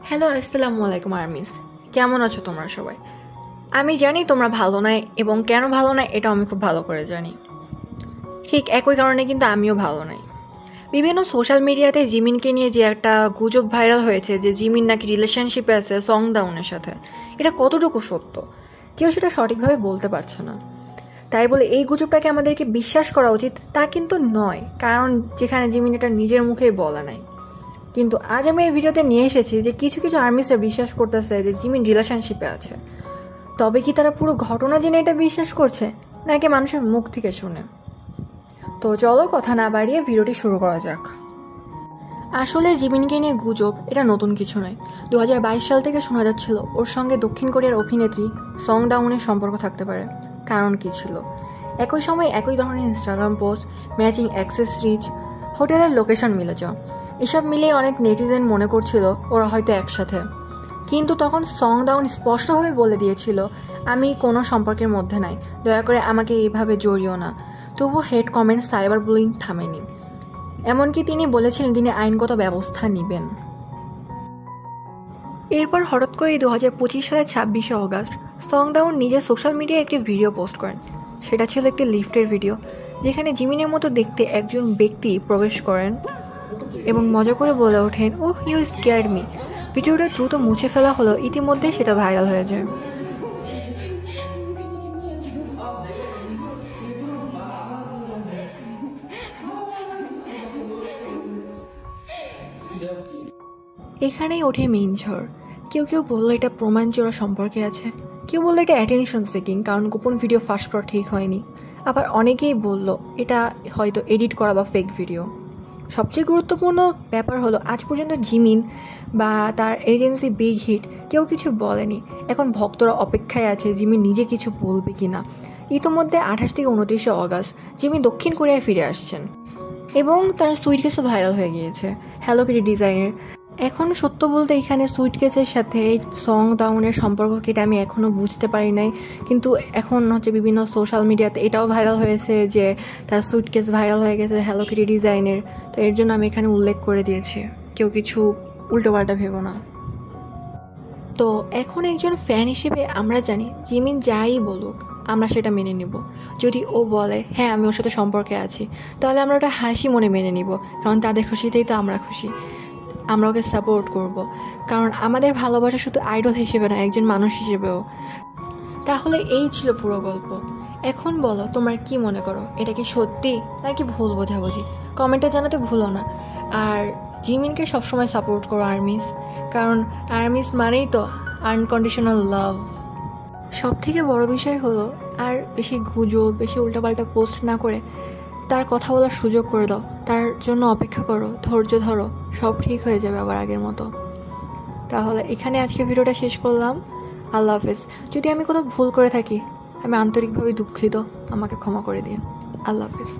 Hello আসসালামু আলাইকুম armies, কেমন আছো তোমরা সবাই? আমি জানি তোমরা ভালো নাই এবং কেন ভালো নাই এটা আমি খুব ভালো করে জানি। ঠিক একই কারণে কিন্তু আমিও ভালো নাই। বিভিন্ন সোশ্যাল মিডিয়াতে জিমিনকে নিয়ে যে একটা গুজব ভাইরাল হয়েছে যে জিমিন নাকি রিলেশনশিপে আছে সং ডাউনের সাথে, এটা কতটুকু সত্য কেউ সেটা সঠিকভাবে বলতে পারছে না। তাই বলে এই গুজবটাকে আমাদেরকে বিশ্বাস করা উচিত তা কিন্তু নয়, কারণ যেখানে জিমিন এটা নিজের মুখেই বলা নাই। কিন্তু আজ আমি এই ভিডিওতে নিয়ে এসেছি যে কিছু কিছু আর্মিসরা বিশ্বাস করতেছে যে জিমিন রিলেশনশিপে আছে। তবে কি তারা পুরো ঘটনা জেনে এটা বিশ্বাস করছে নাকি মানুষের মুখ থেকে শুনে? তো চলো কথা না বাড়িয়ে ভিডিওটি শুরু করা যাক। আসলে জিমিনকে নিয়ে গুজব এটা নতুন কিছু নয়। 2022 সাল থেকে শোনা যাচ্ছিল ওর সঙ্গে দক্ষিণ কোরিয়ার অভিনেত্রী সং ডাউনের সম্পর্ক থাকতে পারে। কারণ কি ছিল? একই সময় একই ধরনের ইনস্টাগ্রাম পোস্ট, ম্যাচিং অ্যাক্সেসরিজ, হোটেলের লোকেশন মিলে যাওয়া, এসব মিলিয়ে অনেক নেটিজেন মনে করছিল ওরা হয়তো একসাথে। কিন্তু তখন সং ডাউন স্পষ্টভাবে বলে দিয়েছিল, আমি কোনো সম্পর্কের মধ্যে নাই, দয়া করে আমাকে এইভাবে জড়িও না। তবুও হেড কমেন্ট, সাইবার বুলিং থামেনি। এমনকি তিনি বলেছিলেন তিনি আইনগত ব্যবস্থা নেবেন। এরপর হঠাৎ করে 2025 সালের 26শে অগাস্ট সং ডাউন নিজের সোশ্যাল মিডিয়ায় একটি ভিডিও পোস্ট করেন। সেটা ছিল একটি লিফটের ভিডিও, যেখানে জিমিনের মতো দেখতে একজন ব্যক্তি প্রবেশ করেন এবং মজা করে বলে ওঠেন, ও ইউ স্কেয়ার্ড মি। ভিডিওটা দ্রুত মুছে ফেলা হলো, ইতিমধ্যে সেটা ভাইরাল হয়ে যায়। এখানেই ওঠে মেইন ঝড়। কেউ কেউ বললো এটা প্রমাণ যে ওরা সম্পর্কে আছে, কেউ বললো এটা অ্যাটেনশন সিকিং কারণ গোপন ভিডিও ফাঁস করা ঠিক হয়নি, আবার অনেকেই বলল এটা হয়তো এডিট করা বা ফেক ভিডিও। সবচেয়ে গুরুত্বপূর্ণ ব্যাপার হলো আজ পর্যন্ত জিমিন বা তার এজেন্সি বিগ হিট কেউ কিছু বলেনি। এখন ভক্তরা অপেক্ষায় আছে জিমিন নিজে কিছু বলবে কিনা। ইতোমধ্যে 28 থেকে 29শে অগাস্ট জিমিন দক্ষিণ কোরিয়ায় ফিরে আসছেন এবং তার সুইটকেসও ভাইরাল হয়ে গিয়েছে হ্যালো কিটি ডিজাইনের। এখন সত্য বলতে এখানে সুইটকেসের সাথে সং ডাউনের সম্পর্ক কেটে আমি এখনও বুঝতে পারি নাই, কিন্তু এখন হচ্ছে বিভিন্ন সোশ্যাল মিডিয়াতে এটাও ভাইরাল হয়েছে যে তার সুইটকেস ভাইরাল হয়ে গেছে হ্যালো কিটি ডিজাইনের। তো এর জন্য আমি এখানে উল্লেখ করে দিয়েছি, কেউ কিছু উল্টোপাল্টা ভেবো না। তো এখন একজন ফ্যান হিসেবে আমরা জানি জিমিন যাই বলুক আমরা সেটা মেনে নিব। যদি ও বলে হ্যাঁ আমি ওর সাথে সম্পর্কে আছি, তাহলে আমরা ওটা হাসি মনে মেনে নিব, কারণ তাদের খুশিতেই তো আমরা খুশি। আমরা ওকে সাপোর্ট করব, কারণ আমাদের ভালোবাসা শুধু আইডল হিসেবে না, একজন মানুষ হিসেবেও। তাহলে এই ছিল পুরো গল্প। এখন বলো তোমরা কি মনে করো, এটা কি সত্যি নাকি ভুল বোঝাবুঝি? কমেন্টে জানাতে ভুলো না। আর জিমিনকে সবসময় সাপোর্ট করো আর্মিস, কারণ আর্মিস মানেই তো আনকন্ডিশনাল লাভ। সব থেকে বড় বিষয় হলো আর বেশি গুজব, বেশি উল্টাপাল্টা পোস্ট না করে তার কথা বলার সুযোগ করে দাও, তার জন্য অপেক্ষা করো, ধৈর্য ধরো, সব ঠিক হয়ে যাবে আবার আগের মতো। তাহলে এখানে আজকে ভিডিওটা শেষ করলাম। আল্লাহ হাফেজ। যদি আমি কোথাও ভুল করে থাকি আমি আন্তরিকভাবে দুঃখিত, আমাকে ক্ষমা করে দিন। আল্লাহ হাফেজ।